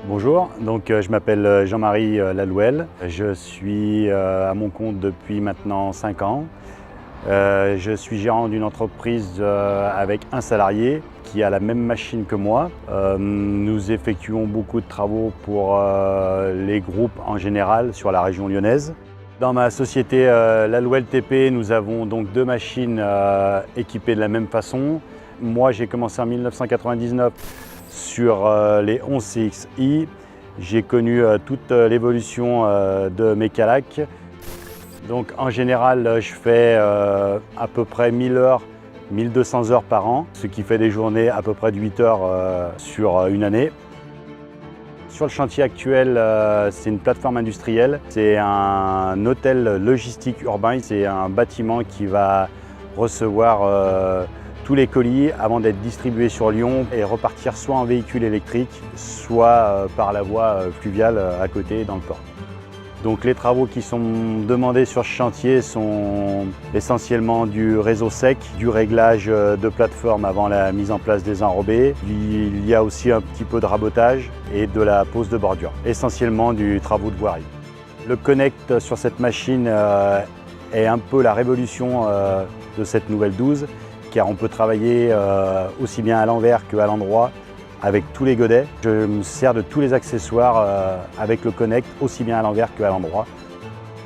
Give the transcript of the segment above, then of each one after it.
Bonjour, je m'appelle Jean-Marie Lalouel. Je suis à mon compte depuis maintenant 5 ans. Je suis gérant d'une entreprise avec un salarié qui a la même machine que moi. Nous effectuons beaucoup de travaux pour les groupes en général sur la région lyonnaise. Dans ma société Lalouel TP, nous avons donc 2 machines équipées de la même façon. Moi, j'ai commencé en 1999 sur les 11 CXi. J'ai connu toute l'évolution de mes calacs. Donc en général, je fais à peu près 1000 heures, 1200 heures par an, ce qui fait des journées à peu près de 8 heures sur une année. Sur le chantier actuel, c'est une plateforme industrielle. C'est un hôtel logistique urbain. C'est un bâtiment qui va recevoir tous les colis avant d'être distribués sur Lyon et repartir soit en véhicule électrique, soit par la voie fluviale à côté dans le port. Donc les travaux qui sont demandés sur ce chantier sont essentiellement du réseau sec, du réglage de plateforme avant la mise en place des enrobés. Il y a aussi un petit peu de rabotage et de la pose de bordure, essentiellement du travaux de voirie. Le Connect sur cette machine est un peu la révolution de cette nouvelle 12, car on peut travailler aussi bien à l'envers qu'à l'endroit avec tous les godets. Je me sers de tous les accessoires avec le Connect, aussi bien à l'envers qu'à l'endroit.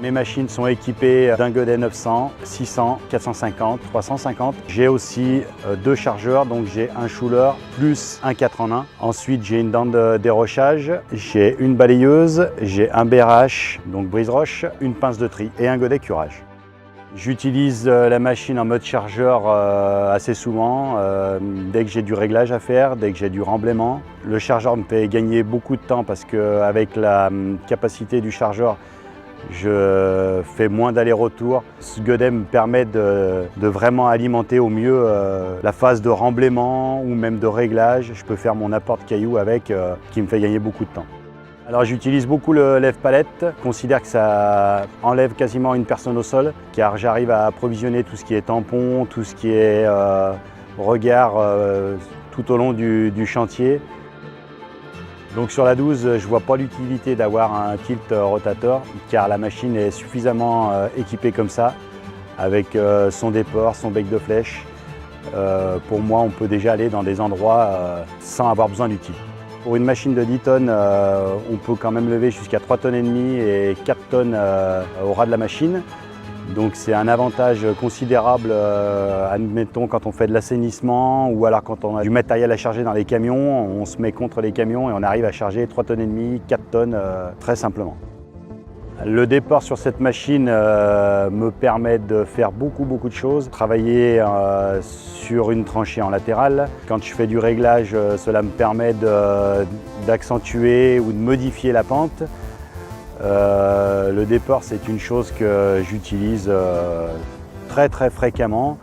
Mes machines sont équipées d'un godet 900, 600, 450, 350. J'ai aussi 2 chargeurs, donc j'ai un chouler plus un 4 en 1. Ensuite, j'ai une dent de dérochage, j'ai une balayeuse, j'ai un BRH, donc brise-roche, une pince de tri et un godet curage. J'utilise la machine en mode chargeur assez souvent, dès que j'ai du réglage à faire, dès que j'ai du remblaiement. Le chargeur me fait gagner beaucoup de temps parce qu'avec la capacité du chargeur, je fais moins d'aller-retour. Ce godet me permet de vraiment alimenter au mieux la phase de remblaiement ou même de réglage. Je peux faire mon apport de cailloux avec, qui me fait gagner beaucoup de temps. Alors j'utilise beaucoup le lève-palette. Je considère que ça enlève quasiment une personne au sol, car j'arrive à approvisionner tout ce qui est tampon, tout ce qui est regard tout au long du chantier. Donc sur la 12, je ne vois pas l'utilité d'avoir un tilt rotator, car la machine est suffisamment équipée comme ça, avec son déport, son bec de flèche. Pour moi, on peut déjà aller dans des endroits sans avoir besoin du tilt. Pour une machine de 10 tonnes, on peut quand même lever jusqu'à 3,5 tonnes et 4 tonnes au ras de la machine. Donc c'est un avantage considérable, admettons quand on fait de l'assainissement ou alors quand on a du matériel à charger dans les camions, on se met contre les camions et on arrive à charger 3,5 tonnes, 4 tonnes très simplement. Le déport sur cette machine me permet de faire beaucoup de choses. Travailler sur une tranchée en latéral. Quand je fais du réglage, cela me permet d'accentuer ou de modifier la pente. Le déport, c'est une chose que j'utilise très fréquemment.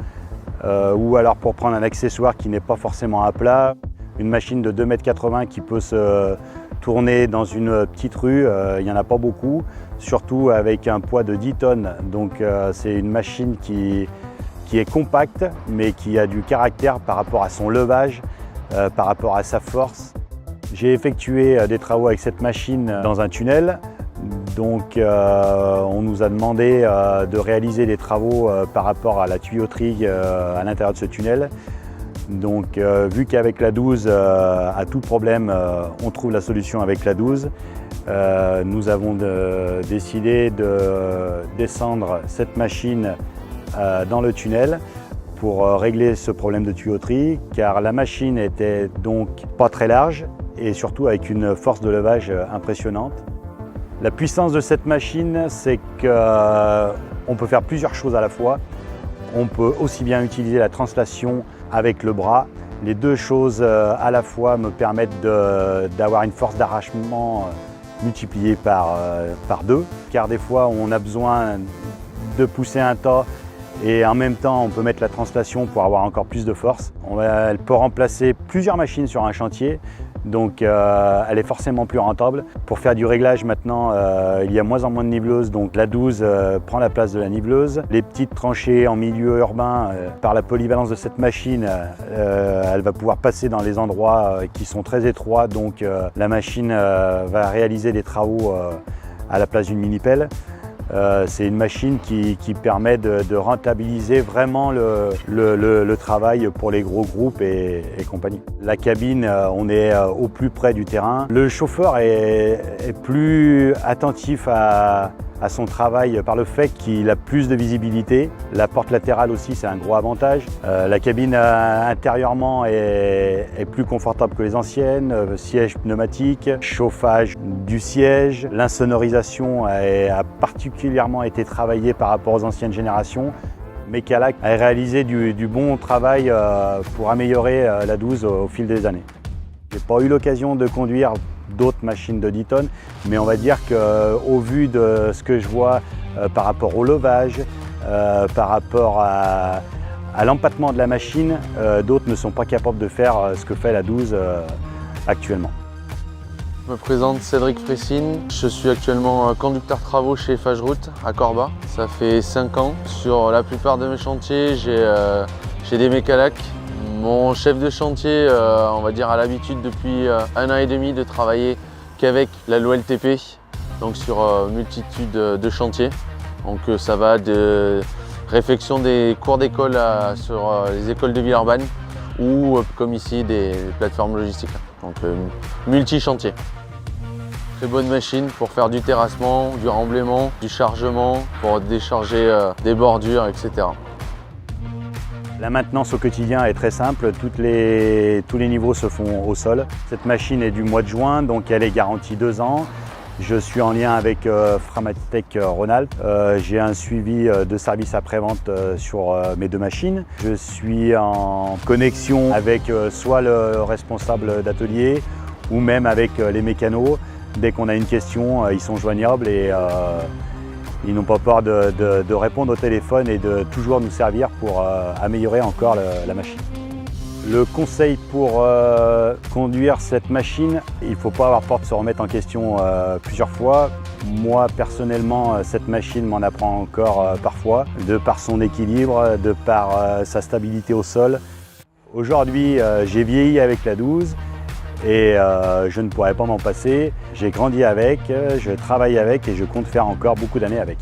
Ou alors pour prendre un accessoire qui n'est pas forcément à plat. Une machine de 2,80 m qui peut se tourner dans une petite rue, il n'y en a pas beaucoup, surtout avec un poids de 10 tonnes. Donc c'est une machine qui est compacte, mais qui a du caractère par rapport à son levage, par rapport à sa force. J'ai effectué des travaux avec cette machine dans un tunnel. Donc on nous a demandé de réaliser des travaux par rapport à la tuyauterie à l'intérieur de ce tunnel. Donc vu qu'avec la 12, à tout problème, on trouve la solution avec la 12, nous avons décidé de descendre cette machine dans le tunnel pour régler ce problème de tuyauterie, car la machine était donc pas très large et surtout avec une force de levage impressionnante. La puissance de cette machine, c'est qu'on peut faire plusieurs choses à la fois. On peut aussi bien utiliser la translation avec le bras. Les deux choses à la fois me permettent d'avoir une force d'arrachement multipliée par 2, car des fois on a besoin de pousser un tas et en même temps on peut mettre la translation pour avoir encore plus de force. Elle peut remplacer plusieurs machines sur un chantier. donc elle est forcément plus rentable. Pour faire du réglage maintenant, il y a moins en moins de niveleuses, donc la 12 prend la place de la niveleuse. Les petites tranchées en milieu urbain, par la polyvalence de cette machine, elle va pouvoir passer dans les endroits qui sont très étroits, donc la machine va réaliser des travaux à la place d'une mini-pelle. C'est une machine qui permet de rentabiliser vraiment le travail pour les gros groupes et compagnie. La cabine, on est au plus près du terrain. Le chauffeur est plus attentif à son travail par le fait qu'il a plus de visibilité. La porte latérale aussi, c'est un gros avantage. La cabine intérieurement est plus confortable que les anciennes. Siège pneumatique, chauffage du siège. L'insonorisation a particulièrement été travaillée par rapport aux anciennes générations. Mecalac a réalisé du bon travail pour améliorer la 12 au fil des années. J'ai pas eu l'occasion de conduire d'autres machines de 10 tonnes, mais on va dire qu'au vu de ce que je vois par rapport au levage, par rapport à l'empattement de la machine, d'autres ne sont pas capables de faire ce que fait la 12 actuellement. Je me présente Cédric Fressine, je suis actuellement conducteur travaux chez Fageroute à Corba. Ça fait 5 ans. Sur la plupart de mes chantiers, j'ai des Mecalac. Mon chef de chantier, on va dire, a l'habitude depuis 1 an et demi de travailler qu'avec la LTP, donc sur multitude de chantiers. Donc ça va de réfection des cours d'école sur les écoles de Villeurbanne ou comme ici des plateformes logistiques. Donc multi-chantier. Très bonne machine pour faire du terrassement, du remblaiement, du chargement, pour décharger des bordures, etc. La maintenance au quotidien est très simple, tous les niveaux se font au sol. Cette machine est du mois de juin, donc elle est garantie 2 ans. Je suis en lien avec Framatech Rhône-Alpes. J'ai un suivi de service après-vente sur mes 2 machines. Je suis en connexion avec soit le responsable d'atelier ou même avec les mécanos. Dès qu'on a une question, ils sont joignables et ils n'ont pas peur de répondre au téléphone et de toujours nous servir pour améliorer encore la machine. Le conseil pour conduire cette machine, il ne faut pas avoir peur de se remettre en question plusieurs fois. Moi personnellement, cette machine m'en apprend encore parfois, de par son équilibre, de par sa stabilité au sol. Aujourd'hui, j'ai vieilli avec la 12 et je ne pourrais pas m'en passer. J'ai grandi avec, je travaille avec et je compte faire encore beaucoup d'années avec.